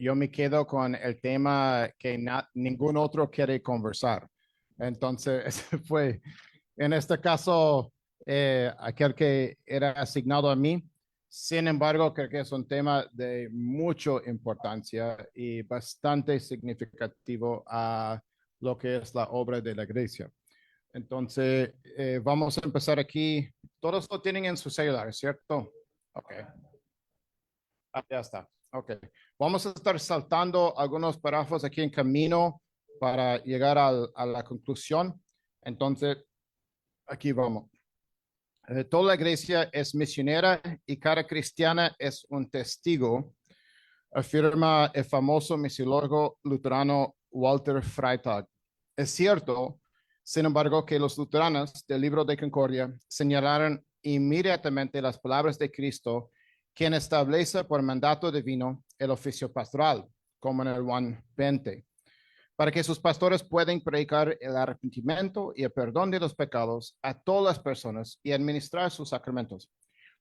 yo me quedo con el tema que ningún otro quiere conversar. Entonces, ese fue, en este caso, aquel que era asignado a mí. Sin embargo, creo que es un tema de mucha importancia y bastante significativo a lo que es la obra de la iglesia. Entonces, vamos a empezar aquí. Todos lo tienen en su celular, ¿cierto? Ok. Ya está. Ok. Vamos a estar saltando algunos párrafos aquí en camino para llegar a la conclusión. Entonces, aquí vamos. Toda la iglesia es misionera y cada cristiana es un testigo, afirma el famoso misiólogo luterano Walter Freitag. Es cierto, sin embargo, que los luteranos del Libro de Concordia señalaron inmediatamente las palabras de Cristo, quien establece por mandato divino el oficio pastoral, como en el Juan 20, para que sus pastores puedan predicar el arrepentimiento y el perdón de los pecados a todas las personas y administrar sus sacramentos.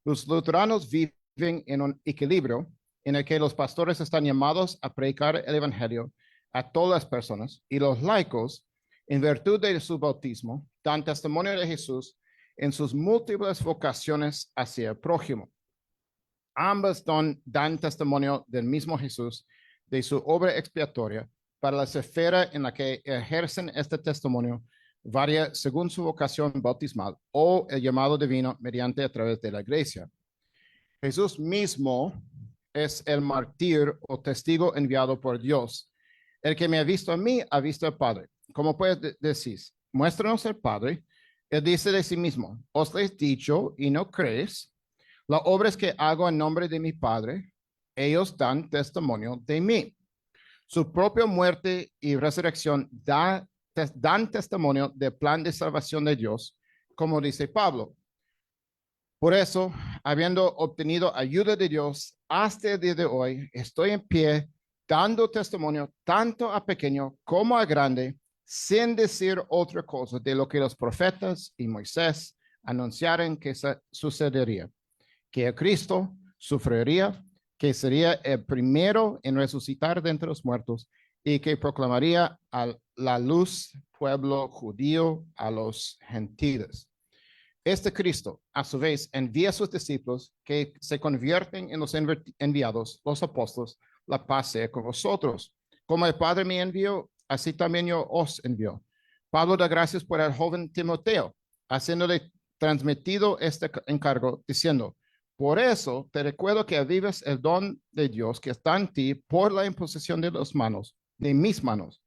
Los luteranos viven en un equilibrio en el que los pastores están llamados a predicar el evangelio a todas las personas y los laicos, en virtud de su bautismo, dan testimonio de Jesús en sus múltiples vocaciones hacia el prójimo. Ambas dan testimonio del mismo Jesús, de su obra expiatoria, para la esfera en la que ejercen este testimonio varía según su vocación bautismal o el llamado divino mediante a través de la iglesia. Jesús mismo es el mártir o testigo enviado por Dios. El que me ha visto a mí, ha visto al Padre. Como puedes decir, muéstranos el Padre. Él dice de sí mismo, os les he dicho y no crees. Las obras que hago en nombre de mi Padre, ellos dan testimonio de mí. Su propia muerte y resurrección dan testimonio del plan de salvación de Dios, como dice Pablo. Por eso, habiendo obtenido ayuda de Dios hasta el día de hoy, estoy en pie dando testimonio tanto a pequeño como a grande, sin decir otra cosa de lo que los profetas y Moisés anunciaron que sucedería, que el Cristo sufriría, que sería el primero en resucitar de entre los muertos y que proclamaría a la luz pueblo judío a los gentiles. Este Cristo, a su vez, envía a sus discípulos que se convierten en los enviados, los apóstoles. La paz sea con vosotros. Como el Padre me envió, así también yo os envío. Pablo da gracias por el joven Timoteo, haciéndole transmitido este encargo, diciendo, por eso te recuerdo que avives el don de Dios que está en ti por la imposición de mis manos.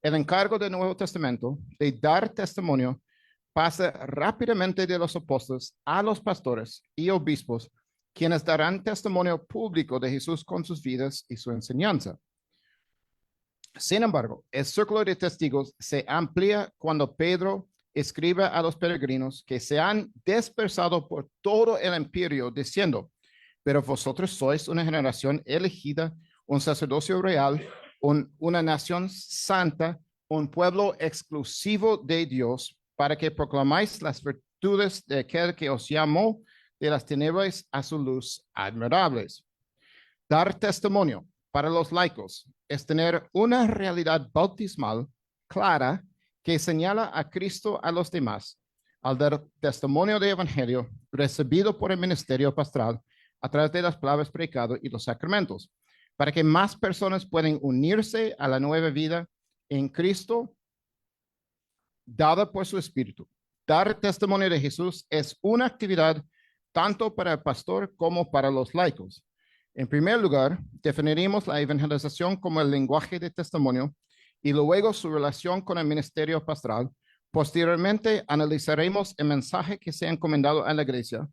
El encargo del Nuevo Testamento de dar testimonio pasa rápidamente de los apóstoles a los pastores y obispos, quienes darán testimonio público de Jesús con sus vidas y su enseñanza. Sin embargo, el círculo de testigos se amplía cuando Pedro escribe a los peregrinos que se han dispersado por todo el imperio, diciendo, pero vosotros sois una generación elegida, un sacerdocio real, una nación santa, un pueblo exclusivo de Dios, para que proclamáis las virtudes de aquel que os llamó de las tinieblas a su luz admirables. Dar testimonio para los laicos es tener una realidad bautismal clara que señala a Cristo a los demás, al dar testimonio de evangelio recibido por el ministerio pastoral a través de las palabras predicadas y los sacramentos, para que más personas puedan unirse a la nueva vida en Cristo dada por su Espíritu. Dar testimonio de Jesús es una actividad tanto para el pastor como para los laicos. En primer lugar, definiremos la evangelización como el lenguaje de testimonio y luego su relación con el ministerio pastoral. Posteriormente, analizaremos el mensaje que se ha encomendado a la iglesia,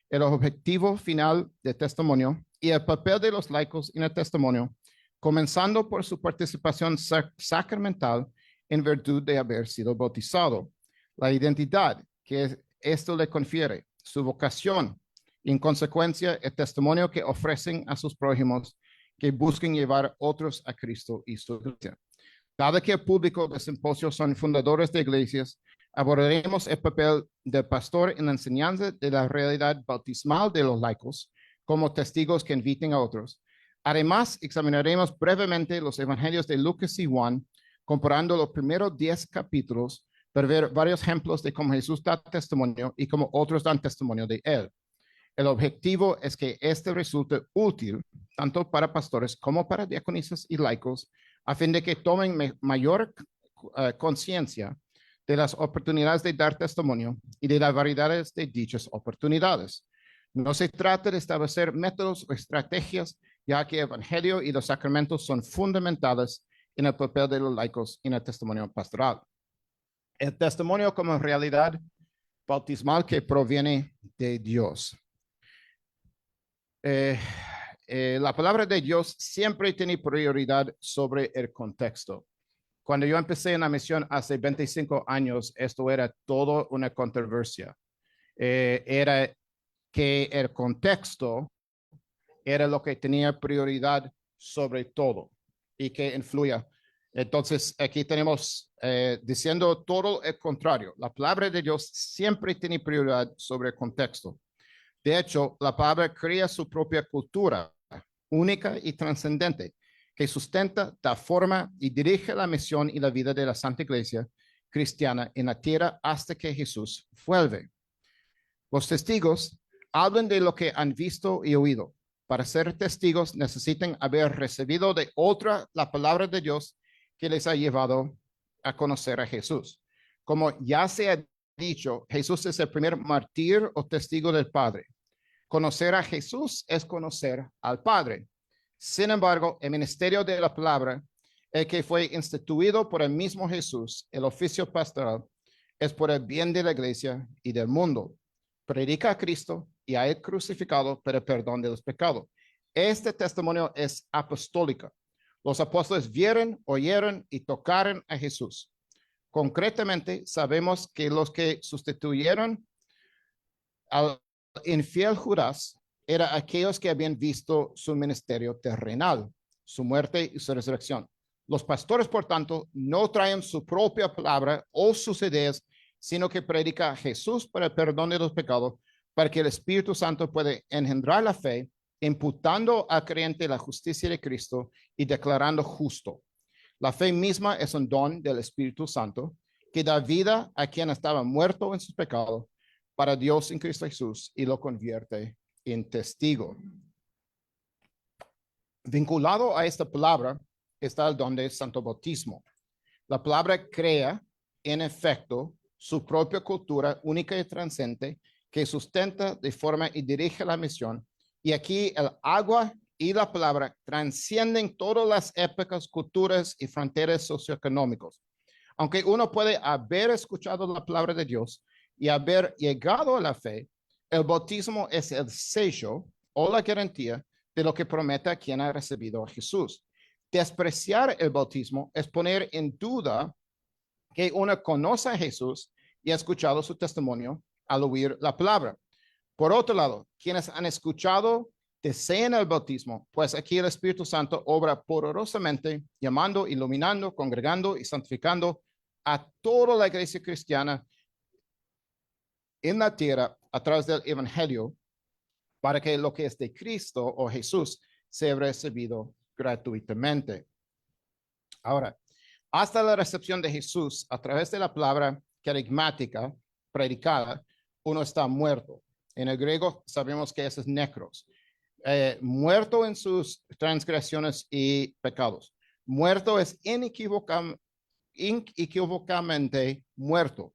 el objetivo final del testimonio y el papel de los laicos en el testimonio, comenzando por su participación sacramental en virtud de haber sido bautizado, la identidad que esto le confiere, su vocación, y en consecuencia el testimonio que ofrecen a sus prójimos que busquen llevar otros a Cristo y su iglesia. Dado que el público del simposio son fundadores de iglesias, abordaremos el papel del pastor en la enseñanza de la realidad bautismal de los laicos como testigos que inviten a otros, Además, examinaremos brevemente los evangelios de Lucas y Juan, comparando los primeros 10 capítulos para ver varios ejemplos de cómo Jesús da testimonio y cómo otros dan testimonio de él. El objetivo es que este resulte útil tanto para pastores como para diaconisas y laicos, a fin de que tomen mayor conciencia de las oportunidades de dar testimonio y de las variedades de dichas oportunidades. No se trata de establecer métodos o estrategias, ya que el Evangelio y los sacramentos son fundamentales en el papel de los laicos en el testimonio pastoral. El testimonio como realidad bautismal que proviene de Dios. La palabra de Dios siempre tiene prioridad sobre el contexto. Cuando yo empecé en la misión hace 25 años, esto era todo una controversia. Era que el contexto era lo que tenía prioridad sobre todo y que influía. Entonces, aquí tenemos diciendo todo el contrario. La palabra de Dios siempre tiene prioridad sobre el contexto. De hecho, la palabra crea su propia cultura, única y trascendente, que sustenta, da forma y dirige la misión y la vida de la Santa Iglesia cristiana en la tierra hasta que Jesús vuelve. Los testigos hablan de lo que han visto y oído. Para ser testigos necesitan haber recibido de otra la palabra de Dios que les ha llevado a conocer a Jesús. Como ya se ha dicho, Jesús es el primer mártir o testigo del Padre. Conocer a Jesús es conocer al Padre. Sin embargo, el ministerio de la palabra, el que fue instituido por el mismo Jesús, el oficio pastoral, es por el bien de la iglesia y del mundo. Predica a Cristo y a él crucificado para el perdón de los pecados. Este testimonio es apostólico. Los apóstoles vieron, oyeron y tocaron a Jesús. Concretamente, sabemos que los que sustituyeron al infiel Judas eran aquellos que habían visto su ministerio terrenal, su muerte y su resurrección. Los pastores, por tanto, no traen su propia palabra o sus ideas, sino que predica a Jesús para el perdón de los pecados, para que el Espíritu Santo pueda engendrar la fe, imputando al creyente la justicia de Cristo y declarando justo. La fe misma es un don del Espíritu Santo que da vida a quien estaba muerto en sus pecados para Dios en Cristo Jesús y lo convierte en testigo. Vinculado a esta palabra está el don del santo bautismo. La palabra crea, en efecto, su propia cultura única y transcendente que sustenta, de forma y dirige la misión. Y aquí el agua y la palabra transcienden todas las épocas, culturas y fronteras socioeconómicas. Aunque uno puede haber escuchado la palabra de Dios y haber llegado a la fe, el bautismo es el sello o la garantía de lo que promete a quien ha recibido a Jesús. Despreciar el bautismo es poner en duda que uno conoce a Jesús y ha escuchado su testimonio al oír la palabra. Por otro lado, quienes han escuchado desean el bautismo, pues aquí el Espíritu Santo obra poderosamente, llamando, iluminando, congregando y santificando a toda la iglesia cristiana en la tierra a través del Evangelio, para que lo que es de Cristo o Jesús sea recibido gratuitamente. Ahora, hasta la recepción de Jesús a través de la palabra carismática predicada, uno está muerto. En el griego sabemos que eso es necros. Muerto en sus transgresiones y pecados. Muerto es inequívocamente muerto.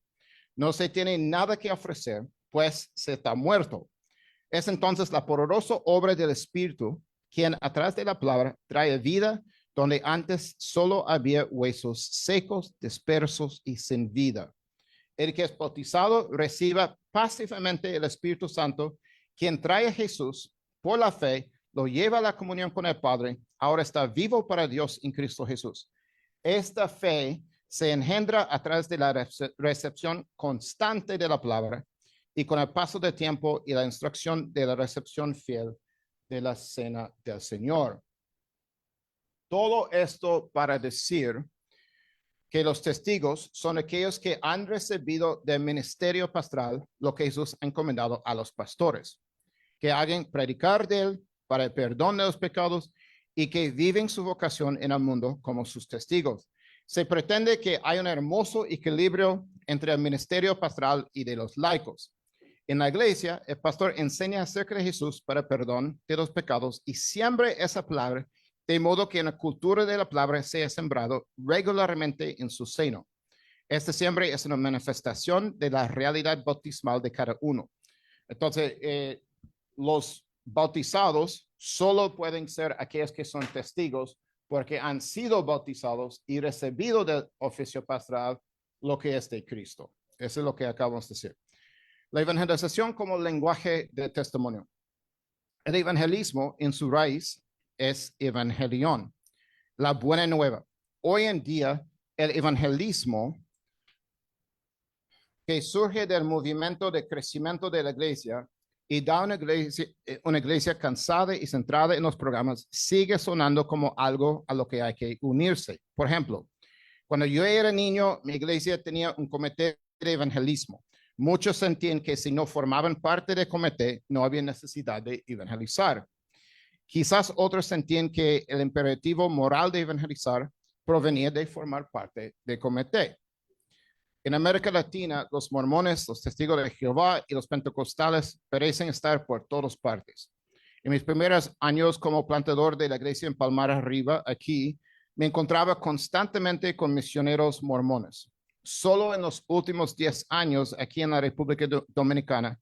No se tiene nada que ofrecer, pues se está muerto. Es entonces la poderosa obra del Espíritu quien a través de la palabra trae vida donde antes solo había huesos secos, dispersos y sin vida. El que es bautizado reciba pacíficamente el Espíritu Santo, quien trae a Jesús por la fe, lo lleva a la comunión con el Padre, ahora está vivo para Dios en Cristo Jesús. Esta fe se engendra a través de la recepción constante de la palabra y con el paso del tiempo y la instrucción de la recepción fiel de la cena del Señor. Todo esto para decir que los testigos son aquellos que han recibido del ministerio pastoral lo que Jesús ha encomendado a los pastores, que hagan predicar de él para el perdón de los pecados y que viven su vocación en el mundo como sus testigos. Se pretende que hay un hermoso equilibrio entre el ministerio pastoral y de los laicos. En la iglesia, el pastor enseña acerca de Jesús para perdón de los pecados y siembra esa palabra, de modo que la cultura de la palabra sea sembrado regularmente en su seno. Este siempre es una manifestación de la realidad bautismal de cada uno. Entonces, los bautizados solo pueden ser aquellos que son testigos porque han sido bautizados y recibido del oficio pastoral lo que es de Cristo. Eso es lo que acabamos de decir. La evangelización como lenguaje de testimonio. El evangelismo en su raíz es evangelión, la buena nueva. Hoy en día, el evangelismo que surge del movimiento de crecimiento de la iglesia y da una iglesia cansada y centrada en los programas, sigue sonando como algo a lo que hay que unirse. Por ejemplo, cuando yo era niño, mi iglesia tenía un comité de evangelismo. Muchos sentían que si no formaban parte del comité, no había necesidad de evangelizar. Quizás otros sentían que el imperativo moral de evangelizar provenía de formar parte del comité. En América Latina, los mormones, los testigos de Jehová y los pentecostales parecen estar por todas partes. En mis primeros años como plantador de la iglesia en Palmar Arriba, aquí, me encontraba constantemente con misioneros mormones. Solo en los últimos 10 años, aquí en la República Dominicana,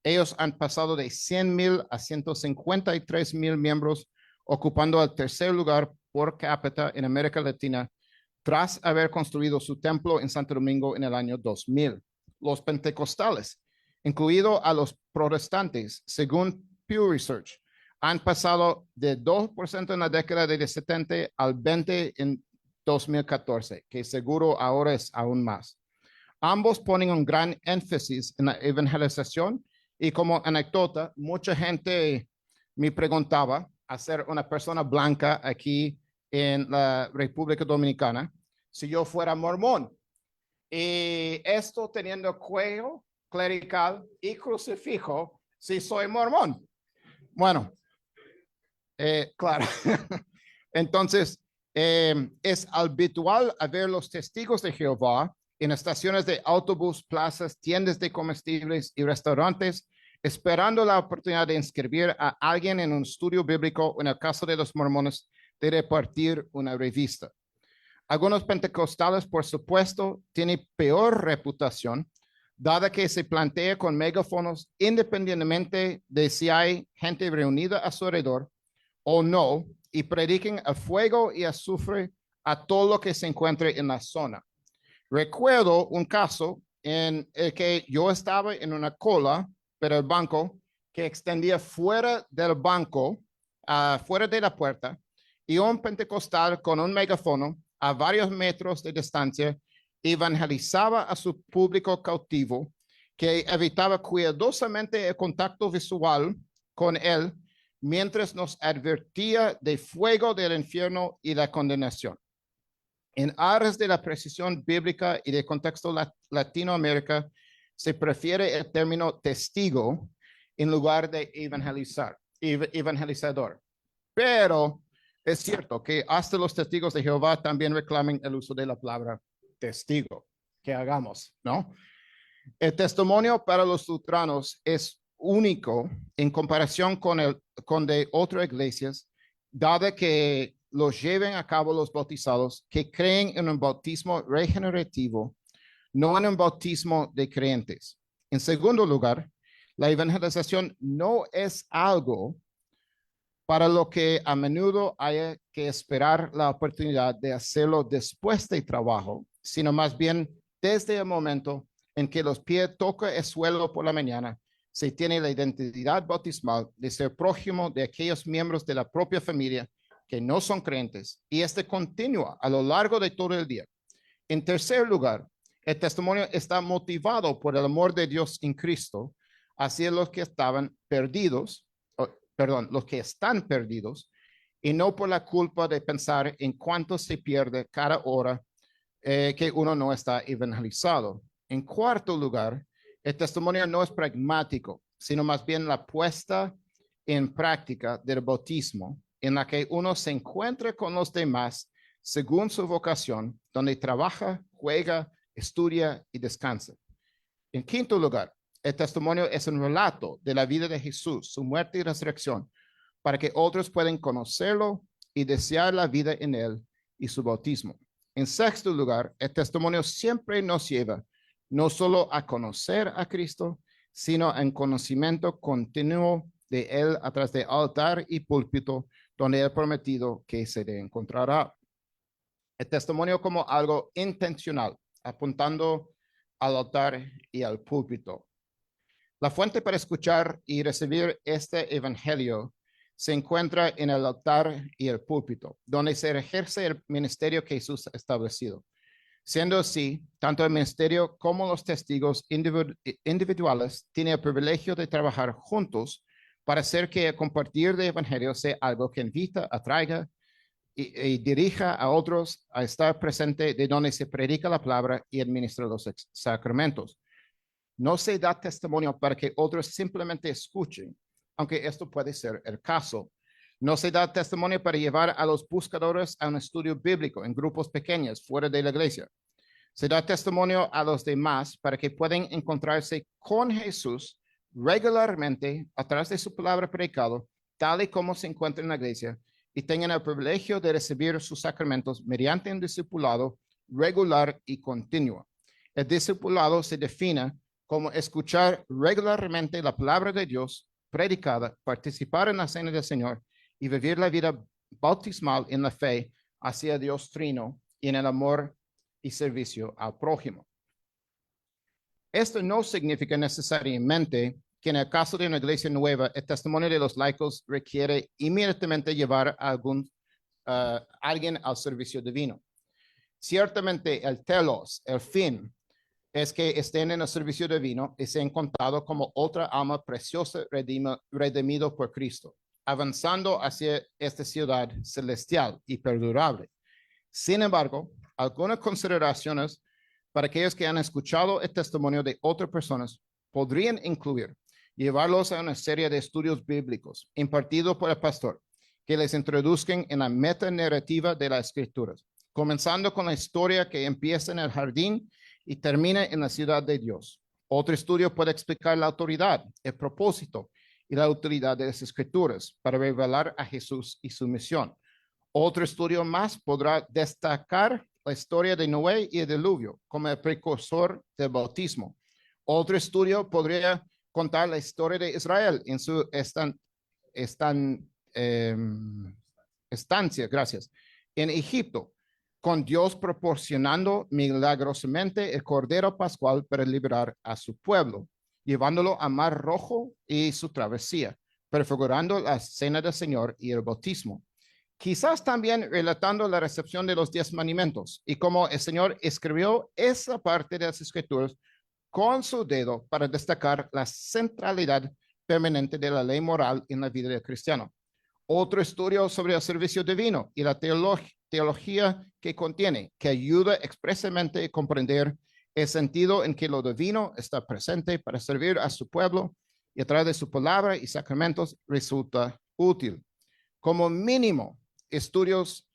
ellos han pasado de 100,000 a 153,000 miembros, ocupando el tercer lugar por cápita en América Latina, tras haber construido su templo en Santo Domingo en el año 2000. Los pentecostales, incluido a los protestantes, según Pew Research, han pasado de 2% en la década de los 70 al 20% en 2014, que seguro ahora es aún más. Ambos ponen un gran énfasis en la evangelización y como anécdota, mucha gente me preguntaba, a ser una persona blanca aquí en la República Dominicana, si yo fuera mormón. Y esto teniendo cuello clerical y crucifijo, si soy mormón. Bueno, claro. Entonces, es habitual ver los testigos de Jehová en estaciones de autobús, plazas, tiendas de comestibles y restaurantes, esperando la oportunidad de inscribir a alguien en un estudio bíblico, o en el caso de los mormones, de repartir una revista. Algunos pentecostales, por supuesto, tienen peor reputación, dada que se plantea con megáfonos independientemente de si hay gente reunida a su alrededor o no, y prediquen a fuego y azufre a todo lo que se encuentre en la zona. Recuerdo un caso en el que yo estaba en una cola para el banco que extendía fuera del banco, fuera de la puerta, y un pentecostal con un megáfono a varios metros de distancia evangelizaba a su público cautivo, que evitaba cuidadosamente el contacto visual con él mientras nos advertía del fuego del infierno y la condenación. En aras de la precisión bíblica y de contexto Latinoamérica, se prefiere el término testigo en lugar de evangelizador. Pero es cierto que hasta los testigos de Jehová también reclaman el uso de la palabra testigo. ¿Qué hagamos? ¿No? El testimonio para los luteranos es único en comparación con de otras iglesias, dado que los lleven a cabo los bautizados que creen en un bautismo regenerativo, no en un bautismo de creyentes. En segundo lugar, la evangelización no es algo para lo que a menudo hay que esperar la oportunidad de hacerlo después del trabajo, sino más bien desde el momento en que los pies tocan el suelo por la mañana, se tiene la identidad bautismal de ser prójimo de aquellos miembros de la propia familia que no son creyentes, y este continúa a lo largo de todo el día. En tercer lugar, el testimonio está motivado por el amor de Dios en Cristo hacia los que estaban perdidos, los que están perdidos, y no por la culpa de pensar en cuánto se pierde cada hora que uno no está evangelizado. En cuarto lugar, el testimonio no es pragmático, sino más bien la puesta en práctica del bautismo en la que uno se encuentre con los demás según su vocación, donde trabaja, juega, estudia y descansa. En quinto lugar, el testimonio es un relato de la vida de Jesús, su muerte y resurrección, para que otros puedan conocerlo y desear la vida en él y su bautismo. En sexto lugar, el testimonio siempre nos lleva no solo a conocer a Cristo, sino en conocimiento continuo de él a través de altar y púlpito, donde él ha prometido que se le encontrará. El testimonio como algo intencional, apuntando al altar y al púlpito. La fuente para escuchar y recibir este evangelio se encuentra en el altar y el púlpito, donde se ejerce el ministerio que Jesús ha establecido. Siendo así, tanto el ministerio como los testigos individuales tienen el privilegio de trabajar juntos para hacer que el compartir del evangelio sea algo que invita, atraiga y dirija a otros a estar presente de donde se predica la palabra y administra los sacramentos. No se da testimonio para que otros simplemente escuchen, aunque esto puede ser el caso. No se da testimonio para llevar a los buscadores a un estudio bíblico en grupos pequeños fuera de la iglesia. Se da testimonio a los demás para que puedan encontrarse con Jesús regularmente a través de su palabra predicado, tal y como se encuentra en la iglesia, y tengan el privilegio de recibir sus sacramentos mediante un discipulado regular y continuo. El discipulado se define como escuchar regularmente la palabra de Dios predicada, participar en la cena del Señor y vivir la vida bautismal en la fe hacia Dios Trino y en el amor y servicio al prójimo. Esto no significa necesariamente que en el caso de una iglesia nueva, el testimonio de los laicos requiere inmediatamente llevar a alguien al servicio divino. Ciertamente el telos, el fin, es que estén en el servicio divino y sean contados como otra alma preciosa redimido por Cristo, avanzando hacia esta ciudad celestial y perdurable. Sin embargo, algunas consideraciones para aquellos que han escuchado el testimonio de otras personas podrían incluir llevarlos a una serie de estudios bíblicos impartidos por el pastor que les introduzcan en la metanarrativa de las Escrituras, comenzando con la historia que empieza en el jardín y termina en la ciudad de Dios. Otro estudio puede explicar la autoridad, el propósito y la utilidad de las Escrituras para revelar a Jesús y su misión. Otro estudio más podrá destacar la historia de Noé y el diluvio como el precursor del bautismo. Otro estudio podría contar la historia de Israel en su estancia, en Egipto, con Dios proporcionando milagrosamente el Cordero Pascual para liberar a su pueblo, llevándolo a Mar Rojo y su travesía, prefigurando la cena del Señor y el bautismo. Quizás también relatando la recepción de los 10 mandamientos y cómo el Señor escribió esa parte de las Escrituras con su dedo para destacar la centralidad permanente de la ley moral en la vida del cristiano. Otro estudio sobre el servicio divino y la teología que contiene, que ayuda expresamente a comprender el sentido en que lo divino está presente para servir a su pueblo y a través de su palabra y sacramentos resulta útil. Como mínimo, estudios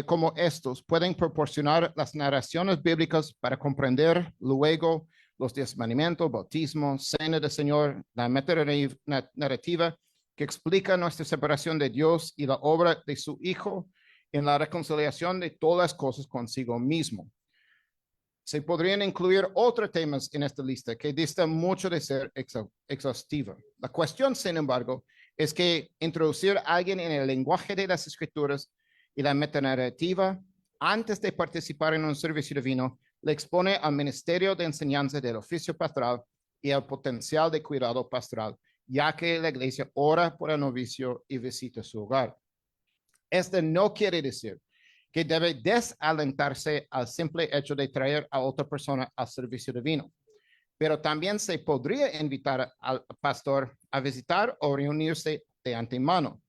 como estos pueden proporcionar las narraciones bíblicas para comprender luego los 10 mandamientos, bautismo, cena del Señor, la metanarrativa que explica nuestra separación de Dios y la obra de su Hijo en la reconciliación de todas las cosas consigo mismo. Se podrían incluir otros temas en esta lista que distan mucho de ser exhaustiva. La cuestión, sin embargo, es que introducir a alguien en el lenguaje de las Escrituras y la metanarrativa antes de participar en un servicio divino le expone al ministerio de enseñanza del oficio pastoral y al potencial de cuidado pastoral, ya que la iglesia ora por el novicio y visita su hogar. Esto no quiere decir que debe desalentarse al simple hecho de traer a otra persona al servicio divino, pero también se podría invitar al pastor a visitar o reunirse de antemano.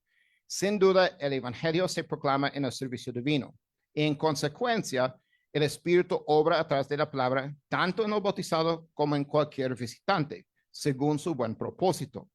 Sin duda, el evangelio se proclama en el servicio divino y en consecuencia, el Espíritu obra a través de la palabra, tanto en el bautizado como en cualquier visitante, según su buen propósito.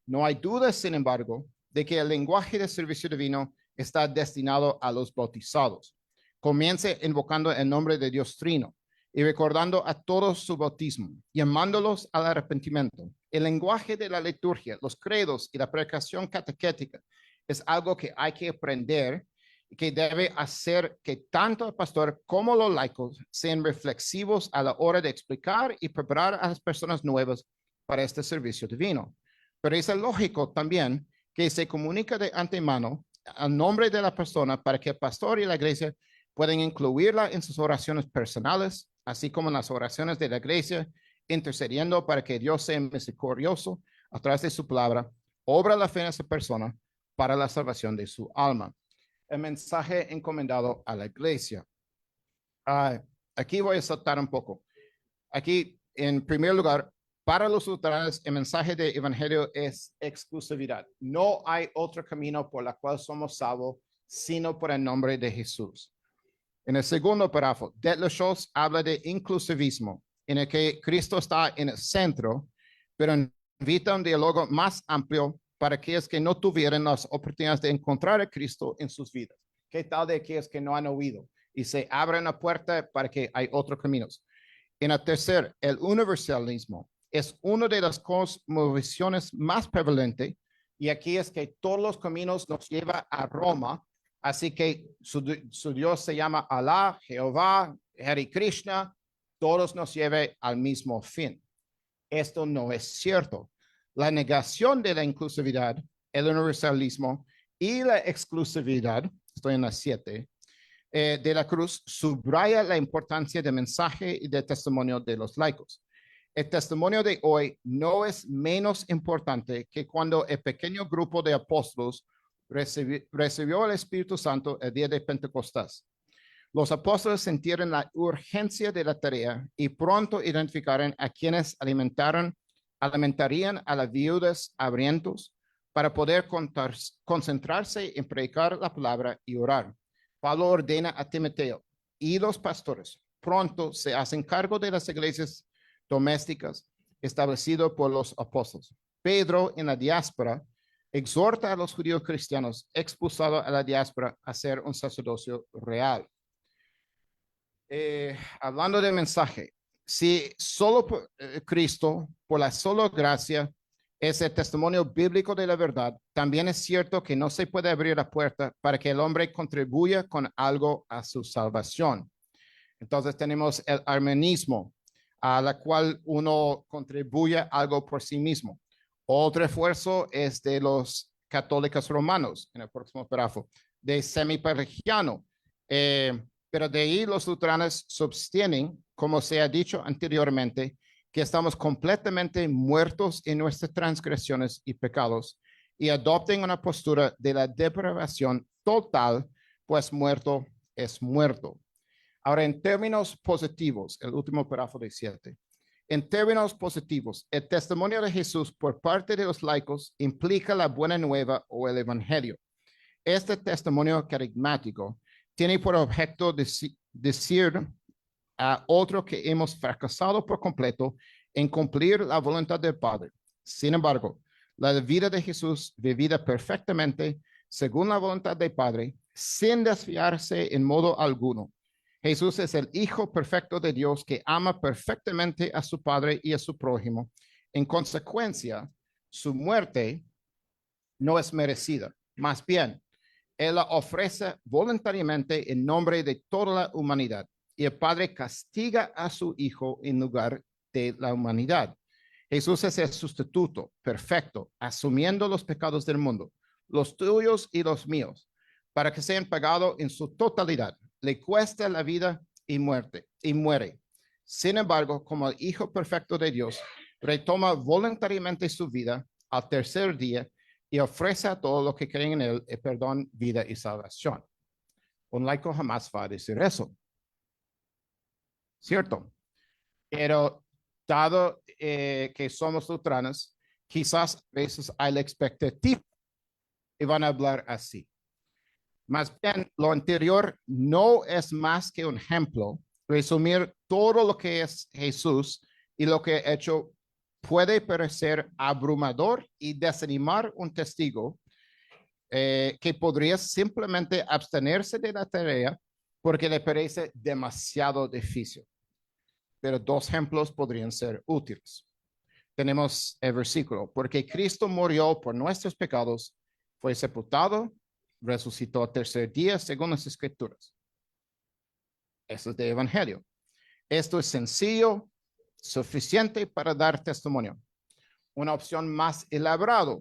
No hay duda, sin embargo, de que el lenguaje de servicio divino está destinado a los bautizados. Comience invocando el nombre de Dios Trino y recordando a todos su bautismo, llamándolos al arrepentimiento. El lenguaje de la liturgia, los credos y la predicación catequética es algo que hay que aprender y que debe hacer que tanto el pastor como los laicos sean reflexivos a la hora de explicar y preparar a las personas nuevas para este servicio divino. Pero es lógico también que se comunica de antemano al nombre de la persona para que el pastor y la iglesia puedan incluirla en sus oraciones personales, así como en las oraciones de la iglesia, intercediendo para que Dios sea misericordioso a través de su palabra, obra la fe en esa persona para la salvación de su alma. El mensaje encomendado a la iglesia. Aquí voy a saltar un poco. Aquí, en primer lugar, para los luteranos, el mensaje del evangelio es exclusividad. No hay otro camino por el cual somos salvos, sino por el nombre de Jesús. En el segundo párrafo, Detlef Scholz habla de inclusivismo, en el que Cristo está en el centro, pero invita un diálogo más amplio para aquellos que no tuvieron las oportunidades de encontrar a Cristo en sus vidas. ¿Qué tal de aquellos que no han oído? Y se abre una puerta para que hay otros caminos. En el tercer, el universalismo es una de las cosmovisiones más prevalentes, y aquí es que todos los caminos nos llevan a Roma, así que su Dios se llama Alá, Jehová, Hare Krishna, todos nos llevan al mismo fin. Esto no es cierto. La negación de la inclusividad, el universalismo y la exclusividad, estoy en la 7, de la cruz, subraya la importancia del mensaje y del testimonio de los laicos. El testimonio de hoy no es menos importante que cuando el pequeño grupo de apóstoles recibió el Espíritu Santo el día de Pentecostés. Los apóstoles sintieron la urgencia de la tarea y pronto identificaron a quienes alimentarían a las viudas hambrientos para poder concentrarse en predicar la palabra y orar. Pablo ordena a Timoteo y los pastores pronto se hacen cargo de las iglesias domésticas establecidas por los apóstoles. Pedro, en la diáspora, exhorta a los judíos cristianos expulsados a la diáspora a ser un sacerdocio real. Hablando del mensaje, si solo por Cristo, por la sola gracia, es el testimonio bíblico de la verdad, también es cierto que no se puede abrir la puerta para que el hombre contribuya con algo a su salvación. Entonces tenemos el arminianismo, a la cual uno contribuye algo por sí mismo. Otro esfuerzo es de los católicos romanos, en el próximo párrafo, de semiparroquiano. Pero de ahí los luteranos sostienen, como se ha dicho anteriormente, que estamos completamente muertos en nuestras transgresiones y pecados y adopten una postura de la depravación total, pues muerto es muerto. Ahora, en términos positivos, el último párrafo de 7. En términos positivos, el testimonio de Jesús por parte de los laicos implica la buena nueva o el evangelio. Este testimonio carismático tiene por objeto decir a otro que hemos fracasado por completo en cumplir la voluntad del Padre. Sin embargo, la vida de Jesús vivida perfectamente según la voluntad del Padre, sin desviarse en modo alguno. Jesús es el Hijo perfecto de Dios que ama perfectamente a su Padre y a su prójimo. En consecuencia, su muerte no es merecida. Más bien, Él la ofrece voluntariamente en nombre de toda la humanidad. Y el Padre castiga a su Hijo en lugar de la humanidad. Jesús es el sustituto perfecto, asumiendo los pecados del mundo, los tuyos y los míos, para que sean pagados en su totalidad. Le cuesta la vida y muere. Sin embargo, como el Hijo perfecto de Dios, retoma voluntariamente su vida al tercer día y ofrece a todos los que creen en él el perdón, vida y salvación. Un laico jamás va a decir eso. ¿Cierto? Pero dado que somos luteranos, quizás a veces hay la expectativa y van a hablar así. Más bien, lo anterior no es más que un ejemplo. Resumir todo lo que es Jesús y lo que ha hecho puede parecer abrumador y desanimar un testigo que podría simplemente abstenerse de la tarea porque le parece demasiado difícil. Pero dos ejemplos podrían ser útiles. Tenemos el versículo, porque Cristo murió por nuestros pecados, fue sepultado, resucitó al tercer día según las Escrituras. Eso es de Evangelio. Esto es sencillo, suficiente para dar testimonio. Una opción más elaborada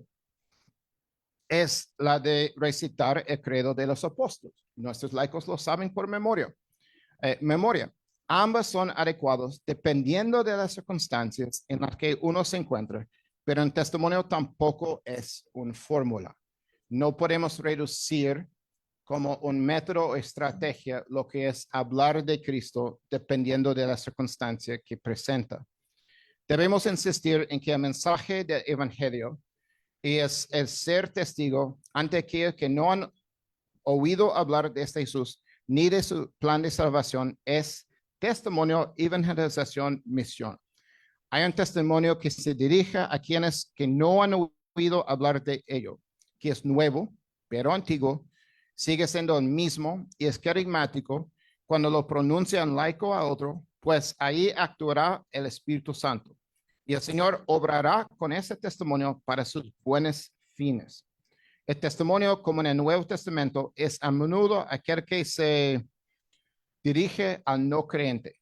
es la de recitar el credo de los apóstoles. Nuestros laicos lo saben por memoria. Ambas son adecuados dependiendo de las circunstancias en las que uno se encuentra, pero el testimonio tampoco es una fórmula. No podemos reducir como un método o estrategia lo que es hablar de Cristo dependiendo de la circunstancia que presenta. Debemos insistir en que el mensaje del Evangelio es el ser testigo ante aquellos que no han oído hablar de este Jesús ni de su plan de salvación, es testimonio, evangelización, misión. Hay un testimonio que se dirige a quienes que no han oído hablar de ello, que es nuevo, pero antiguo, sigue siendo el mismo y es carismático cuando lo pronuncia un laico a otro, pues ahí actuará el Espíritu Santo. Y el Señor obrará con ese testimonio para sus buenos fines. El testimonio, como en el Nuevo Testamento, es a menudo aquel que se dirige al no creyente.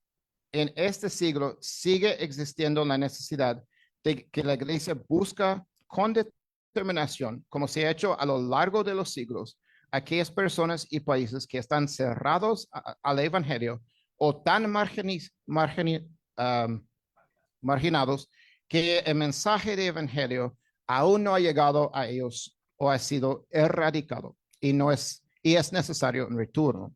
En este siglo sigue existiendo la necesidad de que la iglesia busca con determinación, como se ha hecho a lo largo de los siglos, aquellas personas y países que están cerrados al evangelio o tan marginados que el mensaje de evangelio aún no ha llegado a ellos o ha sido erradicado y es necesario un retorno.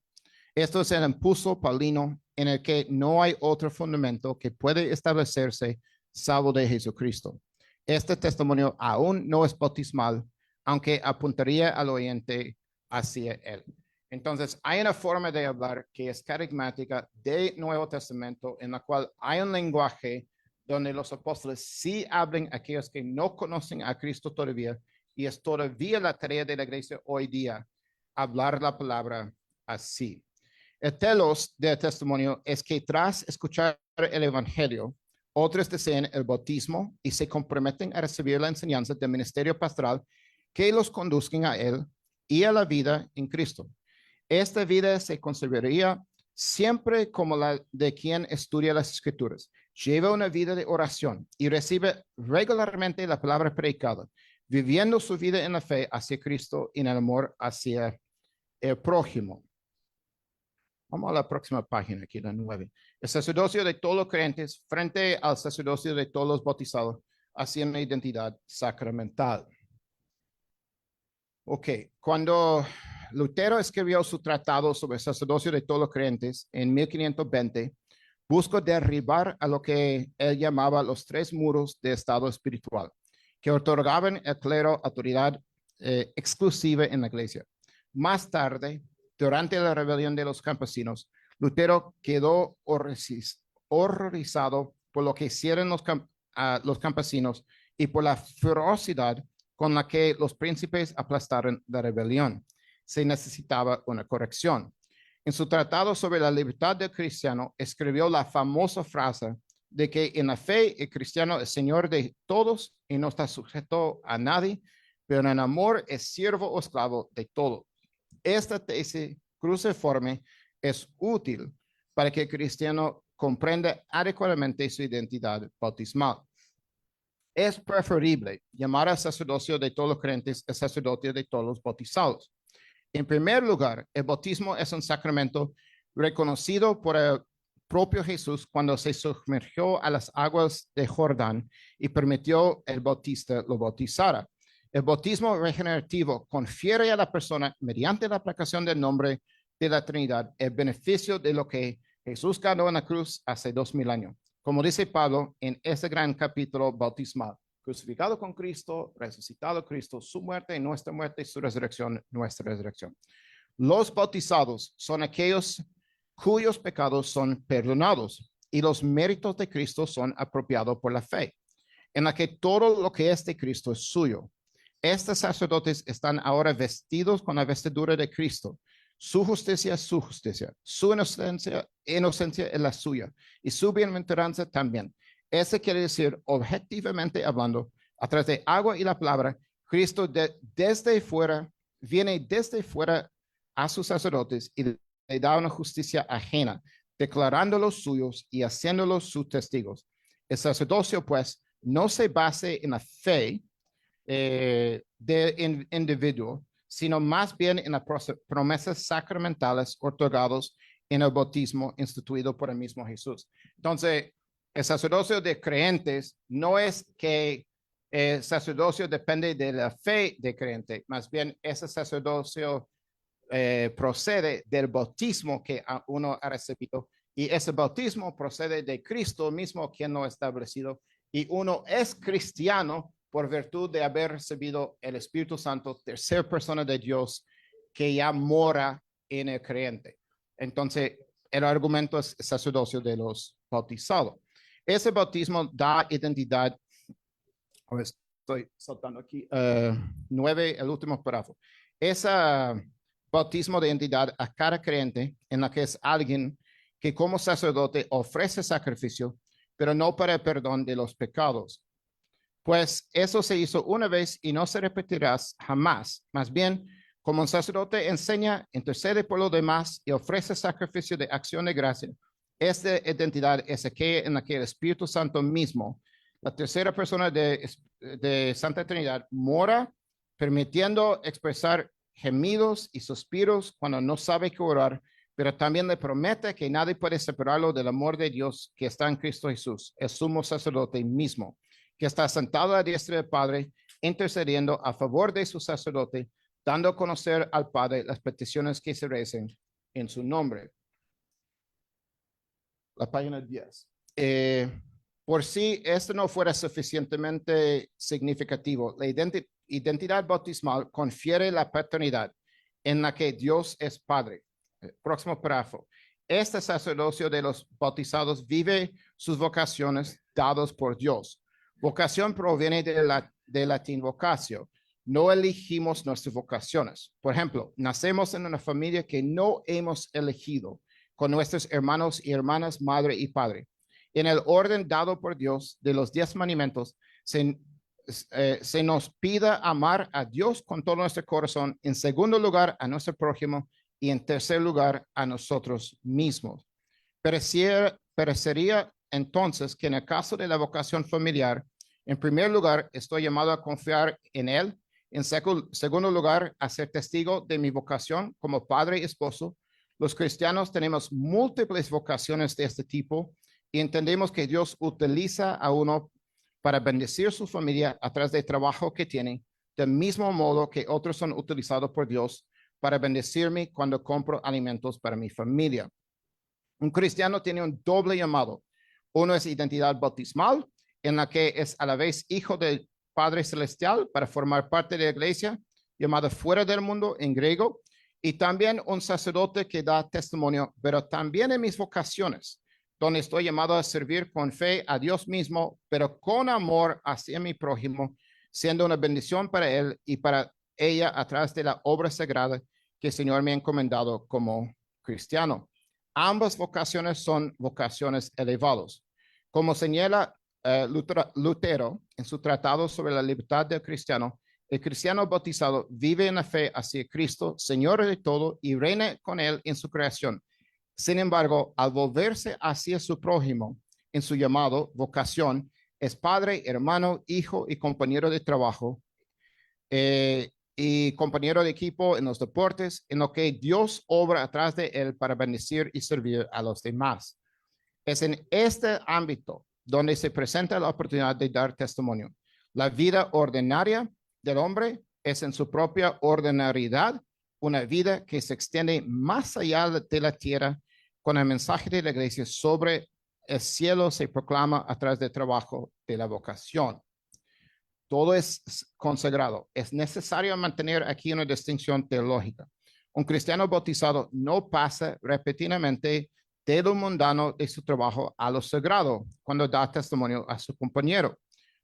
Esto es el impulso paulino en el que no hay otro fundamento que puede establecerse salvo de Jesucristo. Este testimonio aún no es bautismal, aunque apuntaría al oyente hacia él. Entonces, hay una forma de hablar que es carismática del Nuevo Testamento, en la cual hay un lenguaje donde los apóstoles sí hablan a aquellos que no conocen a Cristo todavía, y es todavía la tarea de la iglesia hoy día, hablar la palabra así. El telos del testimonio es que tras escuchar el evangelio, otros desean el bautismo y se comprometen a recibir la enseñanza del ministerio pastoral que los conduzcan a él y a la vida en Cristo. Esta vida se conservaría siempre como la de quien estudia las Escrituras, lleva una vida de oración y recibe regularmente la palabra predicada, viviendo su vida en la fe hacia Cristo y en el amor hacia el prójimo. Vamos a la próxima página, aquí la 9. El sacerdocio de todos los creyentes frente al sacerdocio de todos los bautizados hacia una identidad sacramental. Ok, cuando Lutero escribió su tratado sobre el sacerdocio de todos los creyentes en 1520, buscó derribar a lo que él llamaba los tres muros de estado espiritual, que otorgaban al clero autoridad exclusiva en la iglesia. Más tarde, durante la rebelión de los campesinos, Lutero quedó horrorizado por lo que hicieron los campesinos y por la ferocidad con la que los príncipes aplastaron la rebelión. Se necesitaba una corrección. En su tratado sobre la libertad del cristiano, escribió la famosa frase de que en la fe el cristiano es señor de todos y no está sujeto a nadie, pero en amor es siervo o esclavo de todos. Esta tesis cruciforme es útil para que el cristiano comprenda adecuadamente su identidad bautismal. Es preferible llamar al sacerdocio de todos los creyentes el sacerdocio de todos los bautizados. En primer lugar, el bautismo es un sacramento reconocido por el propio Jesús cuando se sumergió a las aguas de Jordán y permitió el bautista lo bautizara. El bautismo regenerativo confiere a la persona, mediante la aplicación del nombre de la Trinidad, el beneficio de lo que Jesús ganó en la cruz hace 2000 años. Como dice Pablo en ese gran capítulo bautismal, crucificado con Cristo, resucitado Cristo, su muerte y nuestra muerte, su resurrección, nuestra resurrección. Los bautizados son aquellos cuyos pecados son perdonados y los méritos de Cristo son apropiados por la fe, en la que todo lo que es de Cristo es suyo. Estos sacerdotes están ahora vestidos con la vestidura de Cristo. Su justicia es su justicia, su inocencia es la suya y su bienaventuranza también. Eso quiere decir, objetivamente hablando, a través de agua y la palabra, Cristo desde fuera, viene desde fuera a sus sacerdotes y le da una justicia ajena, declarándolos suyos y haciéndolos sus testigos. El sacerdocio, pues, no se base en la fe del individuo, sino más bien en las promesas sacramentales otorgadas en el bautismo instituido por el mismo Jesús. Entonces, el sacerdocio de creyentes no es que el sacerdocio depende de la fe de creyente, más bien ese sacerdocio procede del bautismo que uno ha recibido y ese bautismo procede de Cristo mismo quien lo ha establecido y uno es cristiano por virtud de haber recibido el Espíritu Santo, tercera persona de Dios que ya mora en el creyente. Entonces, el argumento es el sacerdocio de los bautizados. Ese bautismo da identidad, estoy saltando aquí, 9, el último párrafo. Ese bautismo de identidad a cada creyente en la que es alguien que como sacerdote ofrece sacrificio, pero no para el perdón de los pecados. Pues eso se hizo una vez y no se repetirá jamás. Más bien, como un sacerdote enseña, intercede por los demás y ofrece sacrificio de acción de gracia, esta identidad es aquella en la que el Espíritu Santo mismo, la tercera persona de Santa Trinidad, mora, permitiendo expresar gemidos y suspiros cuando no sabe qué orar, pero también le promete que nadie puede separarlo del amor de Dios que está en Cristo Jesús, el sumo sacerdote mismo, que está sentado a la diestra del Padre, intercediendo a favor de su sacerdote, dando a conocer al Padre las peticiones que se recen en su nombre. La página 10. Por si esto no fuera suficientemente significativo, la identidad bautismal confiere la paternidad en la que Dios es Padre. Próximo párrafo. Este sacerdocio de los bautizados vive sus vocaciones dadas por Dios. Vocación proviene de latín vocatio. No elegimos nuestras vocaciones. Por ejemplo, nacemos en una familia que no hemos elegido, con nuestros hermanos y hermanas, madre y padre. En el orden dado por Dios de los 10 mandamientos, se nos pida amar a Dios con todo nuestro corazón, en segundo lugar a nuestro prójimo y en tercer lugar a nosotros mismos. Parecería entonces que en el caso de la vocación familiar, en primer lugar, estoy llamado a confiar en Él. En segundo lugar, a ser testigo de mi vocación como padre y esposo. Los cristianos tenemos múltiples vocaciones de este tipo y entendemos que Dios utiliza a uno para bendecir su familia a través del trabajo que tienen, del mismo modo que otros son utilizados por Dios para bendecirme cuando compro alimentos para mi familia. Un cristiano tiene un doble llamado. Uno es identidad bautismal, en la que es a la vez hijo del Padre Celestial para formar parte de la iglesia, llamada fuera del mundo en griego, y también un sacerdote que da testimonio, pero también en mis vocaciones, donde estoy llamado a servir con fe a Dios mismo, pero con amor hacia mi prójimo, siendo una bendición para él y para ella a través de la obra sagrada que el Señor me ha encomendado como cristiano. Ambas vocaciones son vocaciones elevadas. Como señala Lutero en su tratado sobre la libertad del cristiano, el cristiano bautizado vive en la fe hacia Cristo, Señor de todo, y reina con él en su creación. Sin embargo, al volverse hacia su prójimo en su llamado, vocación, es padre, hermano, hijo y compañero de trabajo, y compañero de equipo en los deportes, en lo que Dios obra atrás de él para bendecir y servir a los demás. Es en este ámbito donde se presenta la oportunidad de dar testimonio. La vida ordinaria del hombre es en su propia ordinariedad una vida que se extiende más allá de la tierra, con el mensaje de la iglesia sobre el cielo se proclama a través del trabajo de la vocación. Todo es consagrado. Es necesario mantener aquí una distinción teológica. Un cristiano bautizado no pasa repetidamente de lo mundano de su trabajo a lo sagrado cuando da testimonio a su compañero.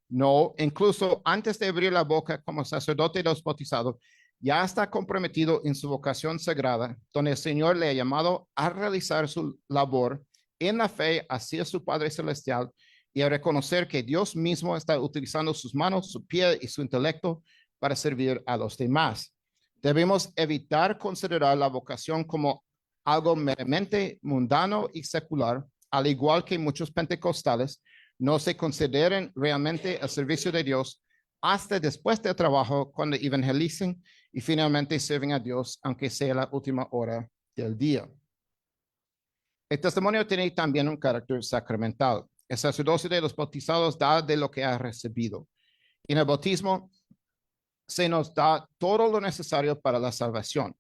No, incluso antes de abrir la boca como sacerdote de los bautizados, ya está comprometido en su vocación sagrada, donde el Señor le ha llamado a realizar su labor en la fe hacia su Padre Celestial y a reconocer que Dios mismo está utilizando sus manos, su pie y su intelecto para servir a los demás. Debemos evitar considerar la vocación como algo meramente mundano y secular, al igual que muchos pentecostales no se consideren realmente al servicio de Dios hasta después del trabajo, cuando evangelicen y finalmente sirven a Dios, aunque sea la última hora del día. El testimonio tiene también un carácter sacramental. El sacerdocio de los bautizados da de lo que ha recibido. En el bautismo se nos da todo lo necesario para la salvación.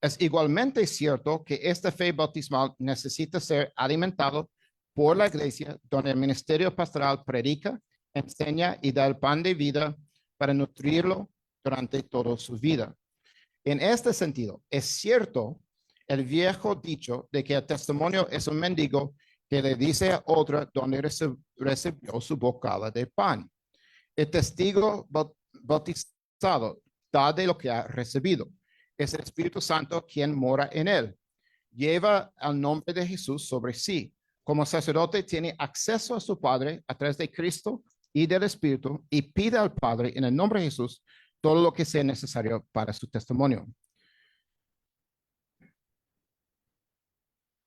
Es igualmente cierto que esta fe bautismal necesita ser alimentado por la iglesia, donde el ministerio pastoral predica, enseña y da el pan de vida para nutrirlo durante toda su vida. En este sentido, es cierto el viejo dicho de que el testimonio es un mendigo que le dice a otro donde recibió su bocado de pan. El testigo bautizado da de lo que ha recibido. Es el Espíritu Santo quien mora en él. Lleva el nombre de Jesús sobre sí. Como sacerdote tiene acceso a su Padre a través de Cristo y del Espíritu y pide al Padre en el nombre de Jesús todo lo que sea necesario para su testimonio.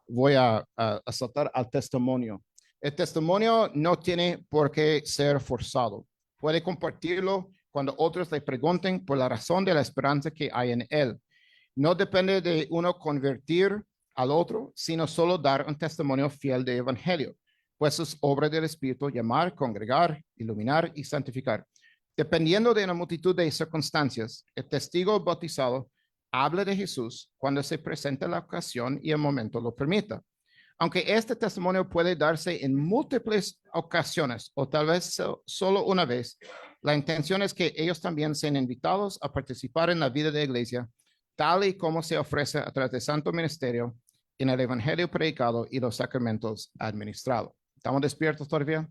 Voy a saltar al testimonio. El testimonio no tiene por qué ser forzado. Puede compartirlo cuando otros le pregunten por la razón de la esperanza que hay en él. No depende de uno convertir al otro, sino solo dar un testimonio fiel del evangelio, pues es obra del Espíritu llamar, congregar, iluminar y santificar. Dependiendo de una multitud de circunstancias, el testigo bautizado habla de Jesús cuando se presenta la ocasión y el momento lo permita. Aunque este testimonio puede darse en múltiples ocasiones o tal vez solo una vez, la intención es que ellos también sean invitados a participar en la vida de la iglesia, tal y como se ofrece a través del Santo Ministerio en el Evangelio predicado y los sacramentos administrados. ¿Estamos despiertos todavía?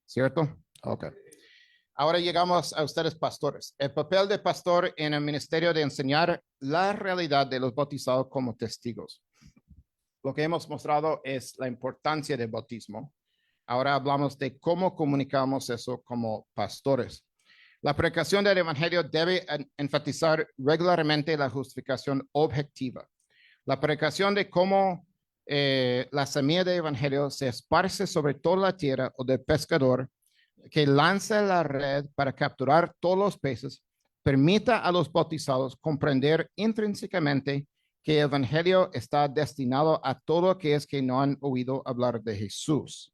¿Cierto? Ok. Ahora llegamos a ustedes, pastores. El papel de pastor en el ministerio de enseñar la realidad de los bautizados como testigos. Lo que hemos mostrado es la importancia del bautismo. Ahora hablamos de cómo comunicamos eso como pastores. La predicación del evangelio debe enfatizar regularmente la justificación objetiva. La predicación de cómo la semilla del evangelio se esparce sobre toda la tierra o del pescador que lanza la red para capturar todos los peces, permita a los bautizados comprender intrínsecamente que el evangelio está destinado a todo aquellos que no han oído hablar de Jesús.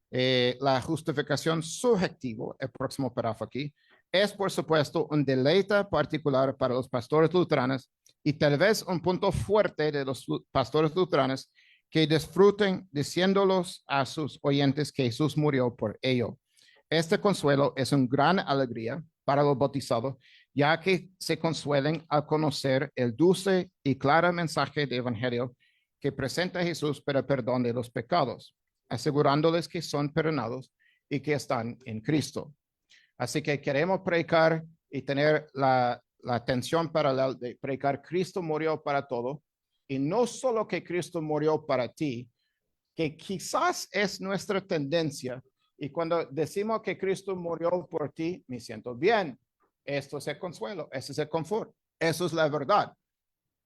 La justificación subjetiva, el próximo párrafo aquí, es por supuesto un deleite particular para los pastores luteranos y tal vez un punto fuerte de los pastores luteranos que disfruten diciéndolos a sus oyentes que Jesús murió por ello. Este consuelo es una gran alegría para los bautizados, ya que se consuelen al conocer el dulce y claro mensaje del evangelio que presenta Jesús para el perdón de los pecados, asegurándoles que son perdonados y que están en Cristo. Así que queremos predicar y tener la atención para de predicar. Cristo murió para todo, y no solo que Cristo murió para ti, que quizás es nuestra tendencia. Y cuando decimos que Cristo murió por ti, me siento bien. Esto es el consuelo, ese es el confort, eso es la verdad.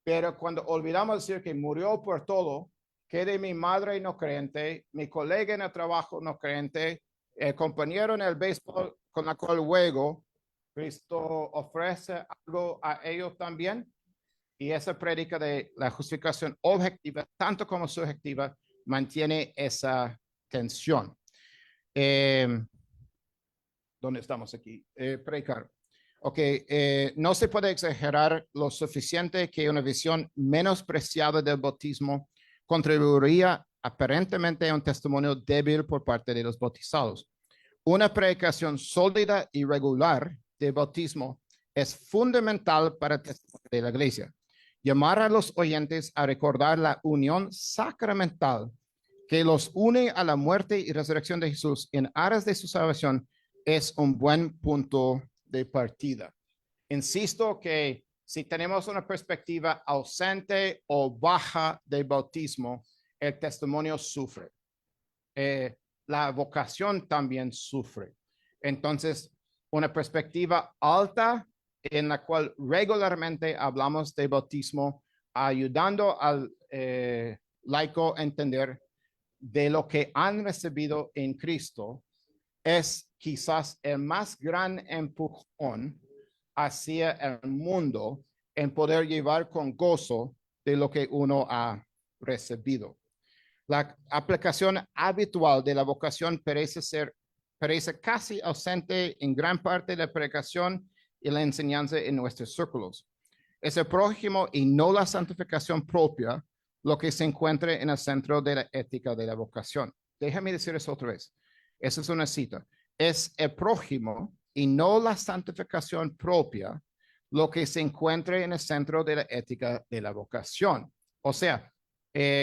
Pero cuando olvidamos decir que murió por todo, que de mi madre no creyente, mi colega en el trabajo no creyente, el compañero en el béisbol con la cual juego, Cristo ofrece algo a ellos también. Y esa prédica de la justificación objetiva, tanto como subjetiva, mantiene esa tensión. ¿Dónde estamos aquí? Predicar. Ok, no se puede exagerar lo suficiente que una visión menospreciada del bautismo contribuiría aparentemente a un testimonio débil por parte de los bautizados. Una predicación sólida y regular de bautismo es fundamental para el testimonio de la iglesia. Llamar a los oyentes a recordar la unión sacramental que los une a la muerte y resurrección de Jesús en aras de su salvación, es un buen punto de partida. Insisto que si tenemos una perspectiva ausente o baja del bautismo, el testimonio sufre. La vocación también sufre. Entonces, una perspectiva alta en la cual regularmente hablamos de bautismo, ayudando al laico a entender de lo que han recibido en Cristo, es quizás el más gran empujón hacia el mundo en poder llevar con gozo de lo que uno ha recibido. La aplicación habitual de la vocación parece casi ausente en gran parte de la predicación y la enseñanza en nuestros círculos. Es el prójimo y no la santificación propia lo que se encuentra en el centro de la ética de la vocación. Déjame decir eso otra vez. Esa es una cita. Es el prójimo y no la santificación propia lo que se encuentra en el centro de la ética de la vocación. O sea,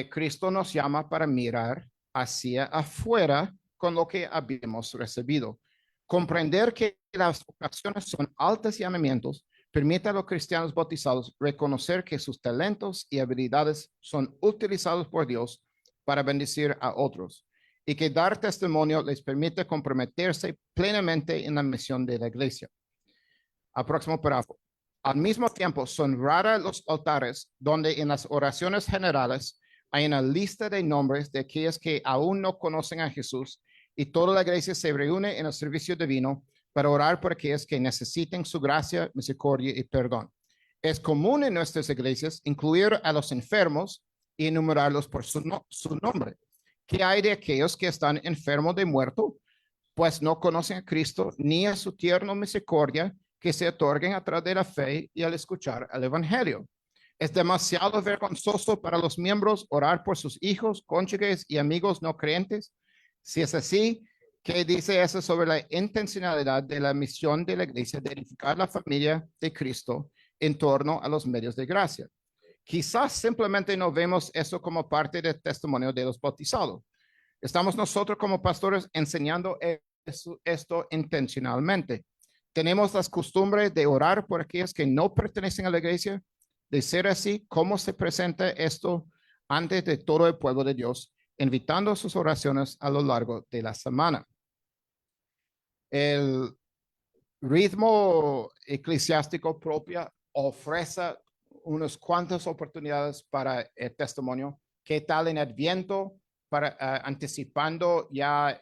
Cristo nos llama para mirar hacia afuera con lo que habíamos recibido. Comprender que las vocaciones son altos llamamientos permite a los cristianos bautizados reconocer que sus talentos y habilidades son utilizados por Dios para bendecir a otros y que dar testimonio les permite comprometerse plenamente en la misión de la iglesia. Al próximo párrafo. Al mismo tiempo, son raros los altares donde en las oraciones generales hay una lista de nombres de aquellos que aún no conocen a Jesús y toda la iglesia se reúne en el servicio divino para orar por aquellos que necesiten su gracia, misericordia y perdón. Es común en nuestras iglesias incluir a los enfermos y enumerarlos por su nombre. ¿Qué hay de aquellos que están enfermos de muerto? Pues no conocen a Cristo ni a su tierna misericordia que se otorguen a través de la fe y al escuchar el evangelio. Es demasiado vergonzoso para los miembros orar por sus hijos, cónyuges y amigos no creyentes. Si es así, ¿qué dice eso sobre la intencionalidad de la misión de la iglesia de edificar la familia de Cristo en torno a los medios de gracia? Quizás simplemente no vemos eso como parte del testimonio de los bautizados. Estamos nosotros como pastores enseñando esto intencionalmente. Tenemos las costumbres de orar por aquellos que no pertenecen a la iglesia. De ser así, ¿cómo se presenta esto ante de todo el pueblo de Dios, invitando sus oraciones a lo largo de la semana? El ritmo eclesiástico propio ofrece unas cuantas oportunidades para el testimonio. ¿Qué tal en Adviento? Anticipando ya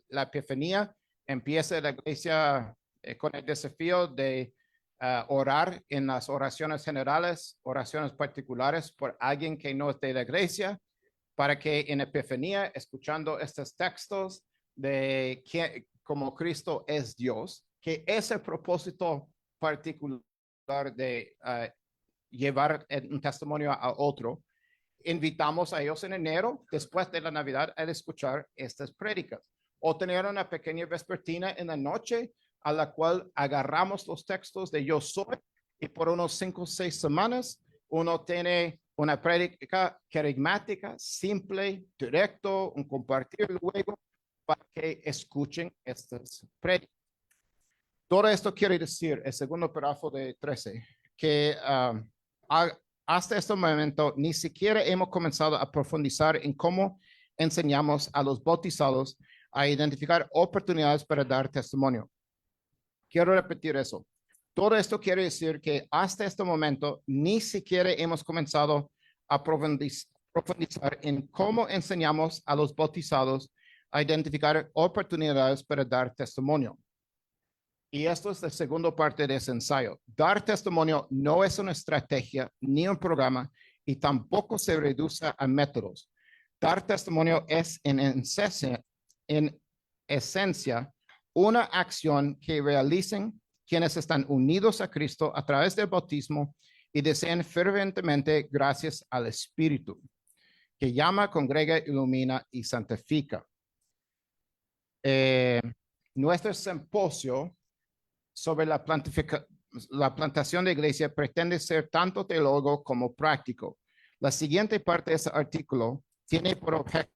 la Epifanía, empieza la iglesia con el desafío de orar en las oraciones generales, oraciones particulares por alguien que no es de la iglesia, para que en Epifanía, escuchando estos textos de que como Cristo es Dios, que es el propósito particular de llevar un testimonio a otro, invitamos a ellos en enero, después de la Navidad, a escuchar estas prédicas o tener una pequeña vespertina en la noche a la cual agarramos los textos de Yo Soy y por unos 5 o 6 semanas uno tiene una prédica carismática, simple, directo, un compartir luego para que escuchen estas prédicas. Todo esto quiere decir, el segundo párrafo de 13, que hasta este momento ni siquiera hemos comenzado a profundizar en cómo enseñamos a los bautizados a identificar oportunidades para dar testimonio. Quiero repetir eso. Todo esto quiere decir que hasta este momento ni siquiera hemos comenzado a profundizar en cómo enseñamos a los bautizados a identificar oportunidades para dar testimonio. Y esto es la segunda parte de ese ensayo. Dar testimonio no es una estrategia ni un programa y tampoco se reduce a métodos. Dar testimonio es en esencia una acción que realicen quienes están unidos a Cristo a través del bautismo y desean fervientemente gracias al Espíritu, que llama, congrega, ilumina y santifica. Nuestro simposio sobre la plantación de iglesia pretende ser tanto teólogo como práctico. La siguiente parte de este artículo tiene por objeto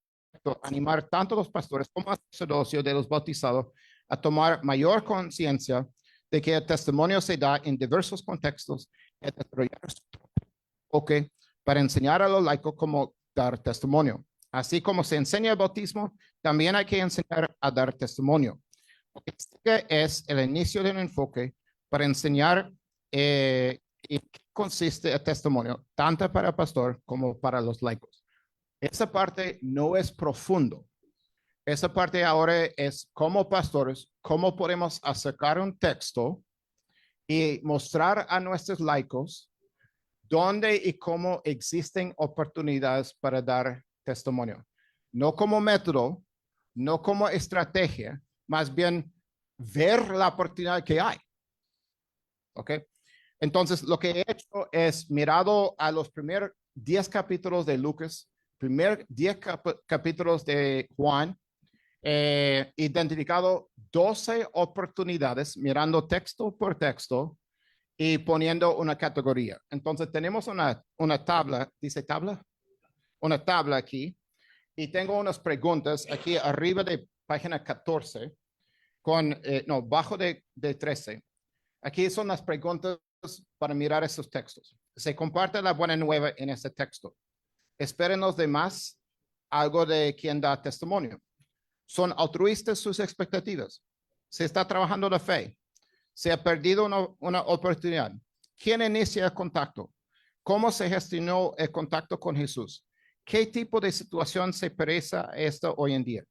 correcto animar tanto a los pastores como al sacerdocio de los bautizados a tomar mayor conciencia de que el testimonio se da en diversos contextos y desarrollar su enfoque para enseñar a los laicos cómo dar testimonio. Así como se enseña el bautismo, también hay que enseñar a dar testimonio. Este es el inicio del enfoque para enseñar en qué consiste el testimonio, tanto para el pastor como para los laicos. Esa parte no es profundo. Esa parte ahora es como pastores, cómo podemos acercar un texto y mostrar a nuestros laicos dónde y cómo existen oportunidades para dar testimonio. No como método, no como estrategia, más bien ver la oportunidad que hay. ¿Ok? Entonces, lo que he hecho es mirado a los primeros 10 capítulos de Lucas, primeros 10 capítulos de Juan, identificado 12 oportunidades, mirando texto por texto y poniendo una categoría. Entonces, tenemos una tabla, ¿dice tabla? Una tabla aquí, y tengo unas preguntas aquí arriba de página 14, bajo de 13. Aquí son las preguntas para mirar esos textos. Se comparte la buena nueva en ese texto. Esperen los demás algo de quien da testimonio. ¿Son altruistas sus expectativas? ¿Se está trabajando la fe? ¿Se ha perdido una oportunidad? ¿Quién inicia el contacto? ¿Cómo se gestionó el contacto con Jesús? ¿Qué tipo de situación se parece a esta hoy en día?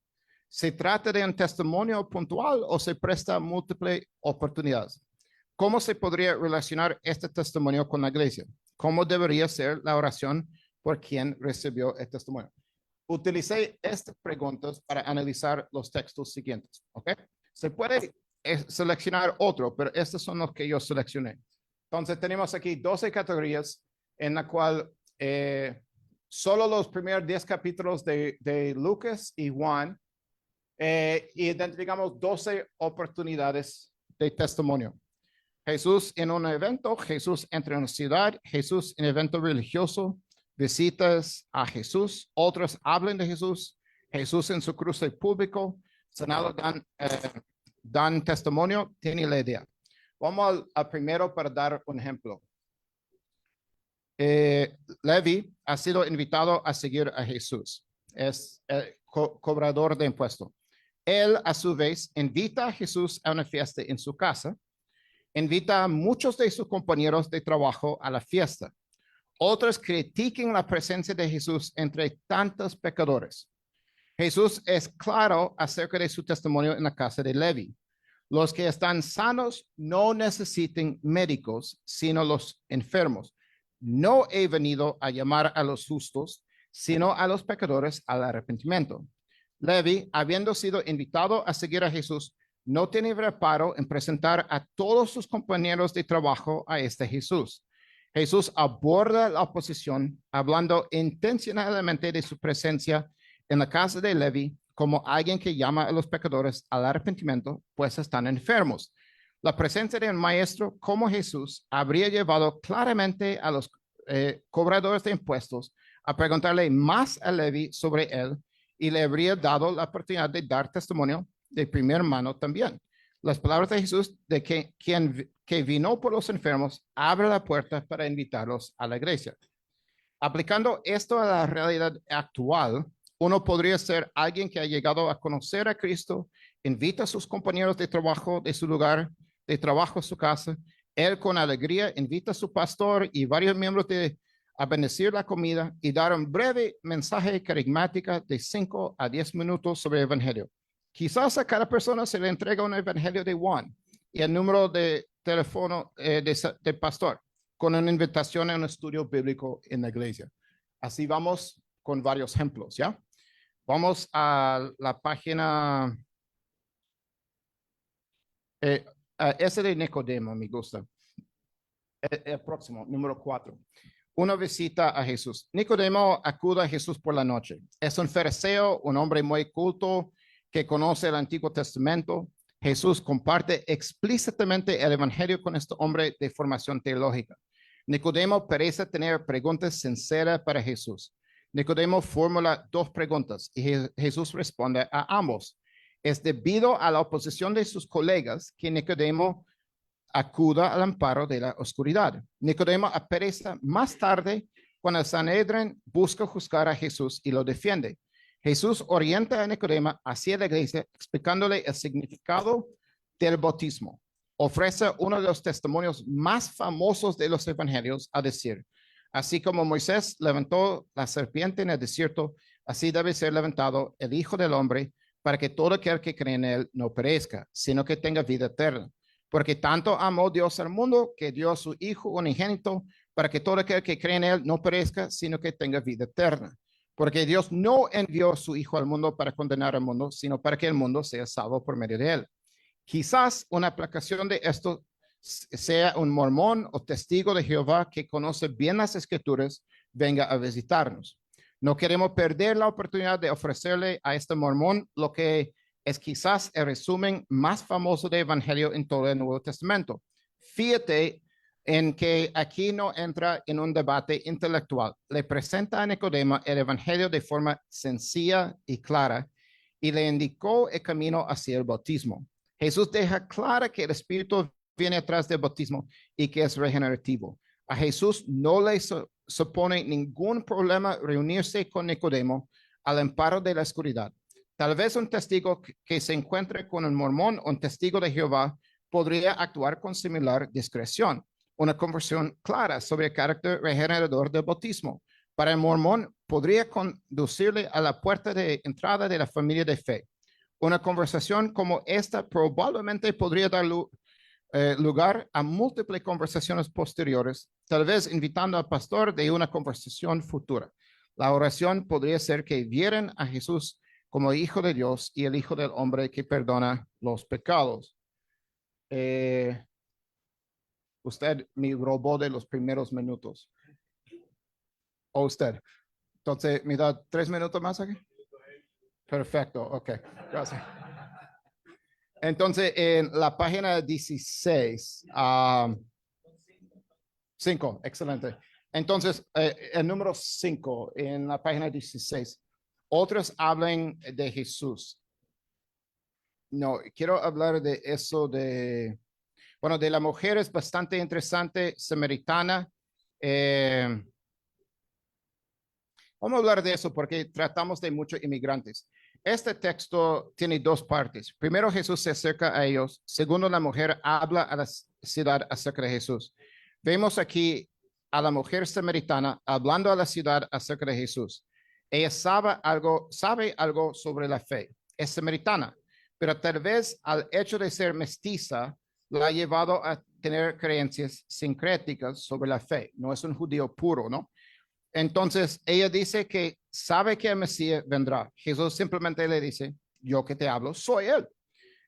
¿Se trata de un testimonio puntual o se presta múltiples oportunidades? ¿Cómo se podría relacionar este testimonio con la iglesia? ¿Cómo debería ser la oración por quien recibió el testimonio? Utilicé estas preguntas para analizar los textos siguientes. ¿Ok? Se puede seleccionar otro, pero estos son los que yo seleccioné. Entonces tenemos aquí 12 categorías en la cual solo los primeros 10 capítulos de Lucas y Juan identificamos 12 oportunidades de testimonio. Jesús en un evento, Jesús entra en una ciudad, Jesús en evento religioso, visitas a Jesús, otros hablan de Jesús, Jesús en su cruce público, senados dan testimonio, tiene la idea. Vamos al primero para dar un ejemplo. Levi ha sido invitado a seguir a Jesús. Es el cobrador de impuestos. Él, a su vez, invita a Jesús a una fiesta en su casa. Invita a muchos de sus compañeros de trabajo a la fiesta. Otros critican la presencia de Jesús entre tantos pecadores. Jesús es claro acerca de su testimonio en la casa de Levi. Los que están sanos no necesitan médicos, sino los enfermos. No he venido a llamar a los justos, sino a los pecadores al arrepentimiento. Levi, habiendo sido invitado a seguir a Jesús, no tiene reparo en presentar a todos sus compañeros de trabajo a este Jesús. Jesús aborda la oposición, hablando intencionalmente de su presencia en la casa de Levi como alguien que llama a los pecadores al arrepentimiento, pues están enfermos. La presencia de un maestro como Jesús habría llevado claramente a los cobradores de impuestos a preguntarle más a Levi sobre él y le habría dado la oportunidad de dar testimonio de primera mano también. Las palabras de Jesús de quien vino por los enfermos abre la puerta para invitarlos a la iglesia. Aplicando esto a la realidad actual, uno podría ser alguien que ha llegado a conocer a Cristo, invita a sus compañeros de trabajo de su lugar de trabajo a su casa. Él con alegría invita a su pastor y varios miembros a bendecir la comida y dar un breve mensaje carismático de 5 a 10 minutos sobre el evangelio. Quizás a cada persona se le entrega un evangelio de Juan y el número de teléfono de pastor con una invitación a un estudio bíblico en la iglesia. Así vamos con varios ejemplos, ¿ya? Vamos a la página, ese de Nicodemo me gusta. El próximo, número 4. Una visita a Jesús. Nicodemo acude a Jesús por la noche. Es un fariseo, un hombre muy culto que conoce el Antiguo Testamento. Jesús comparte explícitamente el evangelio con este hombre de formación teológica. Nicodemo parece tener preguntas sinceras para Jesús. Nicodemo formula dos preguntas y Jesús responde a ambos. Es debido a la oposición de sus colegas que Nicodemo acuda al amparo de la oscuridad. Nicodemo aparece más tarde cuando el Sanedrín busca juzgar a Jesús y lo defiende. Jesús orienta a Nicodemo hacia la iglesia explicándole el significado del bautismo. Ofrece uno de los testimonios más famosos de los evangelios, a decir, así como Moisés levantó la serpiente en el desierto, así debe ser levantado el Hijo del Hombre para que todo aquel que cree en él no perezca, sino que tenga vida eterna. Porque tanto amó Dios al mundo que dio a su Hijo unigénito para que todo aquel que cree en él no perezca, sino que tenga vida eterna. Porque Dios no envió a su Hijo al mundo para condenar al mundo, sino para que el mundo sea salvo por medio de él. Quizás una aplicación de esto sea un mormón o testigo de Jehová que conoce bien las escrituras, venga a visitarnos. No queremos perder la oportunidad de ofrecerle a este mormón lo que es quizás el resumen más famoso de evangelio en todo el Nuevo Testamento. Fíjate en que aquí no entra en un debate intelectual. Le presenta a Nicodemo el evangelio de forma sencilla y clara y le indicó el camino hacia el bautismo. Jesús deja clara que el Espíritu viene atrás del bautismo y que es regenerativo. A Jesús no le supone ningún problema reunirse con Nicodemo al amparo de la oscuridad. Tal vez un testigo que se encuentre con un mormón o un testigo de Jehová podría actuar con similar discreción. Una conversión clara sobre el carácter regenerador del bautismo. Para el mormón podría conducirle a la puerta de entrada de la familia de fe. Una conversación como esta probablemente podría dar lugar a múltiples conversaciones posteriores, tal vez invitando al pastor de una conversación futura. La oración podría ser que vieran a Jesús como Hijo de Dios y el Hijo del Hombre que perdona los pecados. Usted me robó de los primeros minutos. ¿O usted? Entonces, ¿me da 3 minutos más aquí? Perfecto, ok, gracias. Entonces, en la página 16, 5, excelente. Entonces, el número 5 en la página 16. Otros hablan de Jesús. No, quiero hablar de eso bueno, de la mujer es bastante interesante, samaritana. Vamos a hablar de eso porque tratamos de muchos inmigrantes. Este texto tiene dos partes. Primero, Jesús se acerca a ellos. Segundo, la mujer habla a la ciudad acerca de Jesús. Vemos aquí a la mujer samaritana hablando a la ciudad acerca de Jesús. Ella sabe algo sobre la fe. Es samaritana, pero tal vez al hecho de ser mestiza la ha llevado a tener creencias sincréticas sobre la fe. No es un judío puro, ¿no? Entonces, ella dice que sabe que el Mesías vendrá. Jesús simplemente le dice, yo que te hablo, soy él.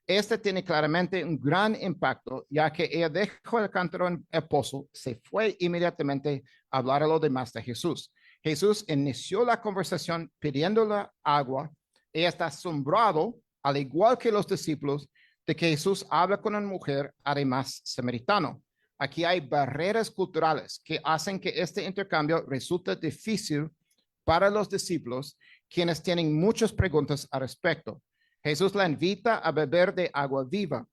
Este tiene claramente un gran impacto, ya que ella dejó el cántaro en el pozo, se fue inmediatamente a hablar a los demás de Jesús. Jesús inició la conversación pidiéndole agua. Ella está asombrado, al igual que los discípulos, de que Jesús habla con una mujer, además samaritano. Aquí hay barreras culturales que hacen que este intercambio resulte difícil para los discípulos, quienes tienen muchas preguntas al respecto. Jesús la invita a beber de agua viva.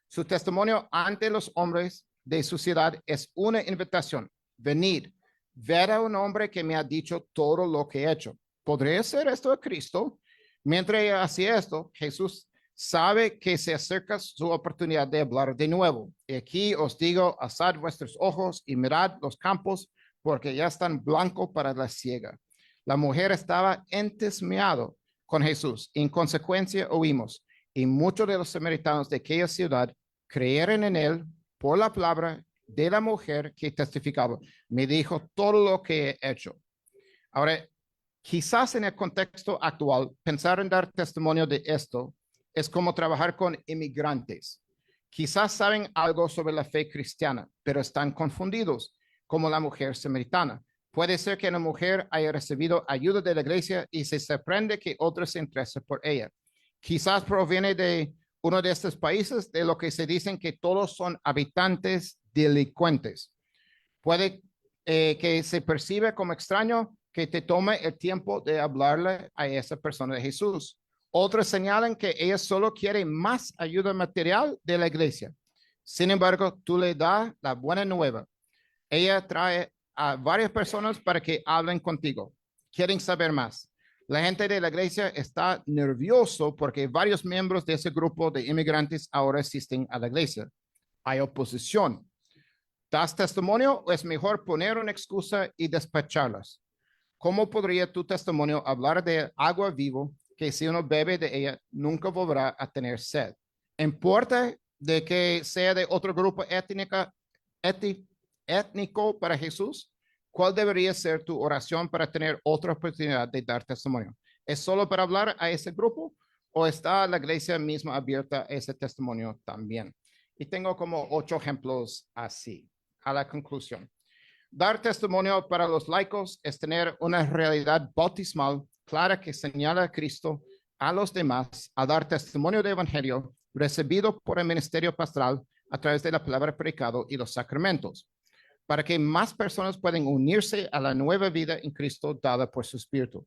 Su testimonio ante los hombres de su ciudad es una invitación. Venid, ver a un hombre que me ha dicho todo lo que he hecho. ¿Podría ser esto de Cristo? Mientras ella hacía esto, Jesús sabe que se acerca su oportunidad de hablar de nuevo. Y aquí os digo, alzad vuestros ojos y mirad los campos, porque ya están blancos para la siega. La mujer estaba entusiasmada con Jesús. En consecuencia, oímos, y muchos de los samaritanos de aquella ciudad creyeron en él por la palabra de la mujer que testificaba. Me dijo todo lo que he hecho. Ahora, quizás en el contexto actual, pensar en dar testimonio de esto es como trabajar con inmigrantes. Quizás saben algo sobre la fe cristiana, pero están confundidos, como la mujer samaritana. Puede ser que una mujer haya recibido ayuda de la iglesia y se sorprende que otros se interesen por ella. Quizás proviene de uno de estos países de lo que se dicen que todos son habitantes delincuentes. Puede que se perciba como extraño que te tome el tiempo de hablarle a esa persona de Jesús. Otros señalan que ella solo quiere más ayuda material de la iglesia. Sin embargo, tú le das la buena nueva. Ella trae a varias personas para que hablen contigo. Quieren saber más. La gente de la iglesia está nervioso porque varios miembros de ese grupo de inmigrantes ahora asisten a la iglesia. Hay oposición. ¿Das testimonio o es mejor poner una excusa y despacharlas? ¿Cómo podría tu testimonio hablar de agua vivo que si uno bebe de ella nunca volverá a tener sed? ¿Importa de que sea de otro grupo étnico para Jesús? ¿Cuál debería ser tu oración para tener otra oportunidad de dar testimonio? ¿Es solo para hablar a ese grupo o está la iglesia misma abierta a ese testimonio también? Y tengo como 8 ejemplos así. A la conclusión. Dar testimonio para los laicos es tener una realidad bautismal clara que señala a Cristo a los demás a dar testimonio del Evangelio recibido por el ministerio pastoral a través de la palabra predicado y los sacramentos, para que más personas puedan unirse a la nueva vida en Cristo dada por su Espíritu.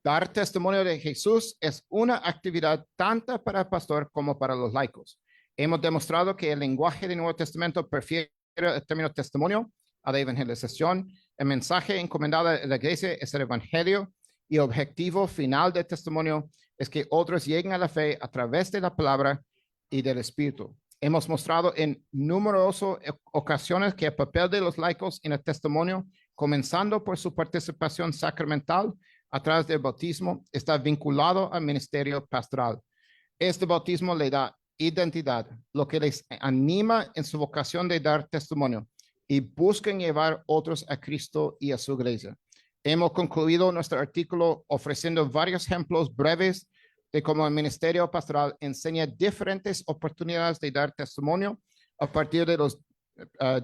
Dar testimonio de Jesús es una actividad tanto para el pastor como para los laicos. Hemos demostrado que el lenguaje del Nuevo Testamento prefiere el término testimonio a la evangelización. El mensaje encomendado a la iglesia es el evangelio y el objetivo final del testimonio es que otros lleguen a la fe a través de la palabra y del Espíritu. Hemos mostrado en numerosas ocasiones que el papel de los laicos en el testimonio, comenzando por su participación sacramental a través del bautismo, está vinculado al ministerio pastoral. Este bautismo le da identidad, lo que les anima en su vocación de dar testimonio y buscan llevar otros a Cristo y a su iglesia. Hemos concluido nuestro artículo ofreciendo varios ejemplos breves de cómo el ministerio pastoral enseña diferentes oportunidades de dar testimonio a partir de los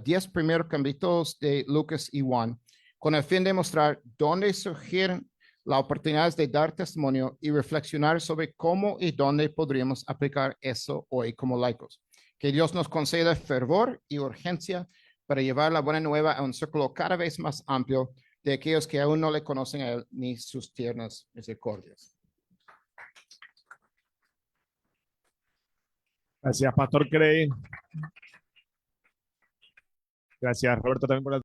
10 primeros capítulos de Lucas y Juan, con el fin de mostrar dónde surgieron las oportunidades de dar testimonio y reflexionar sobre cómo y dónde podríamos aplicar eso hoy como laicos. Que Dios nos conceda fervor y urgencia para llevar la buena nueva a un círculo cada vez más amplio de aquellos que aún no le conocen a Él ni sus tiernas misericordias. Gracias, Pastor Craig. Gracias, Roberto, también por la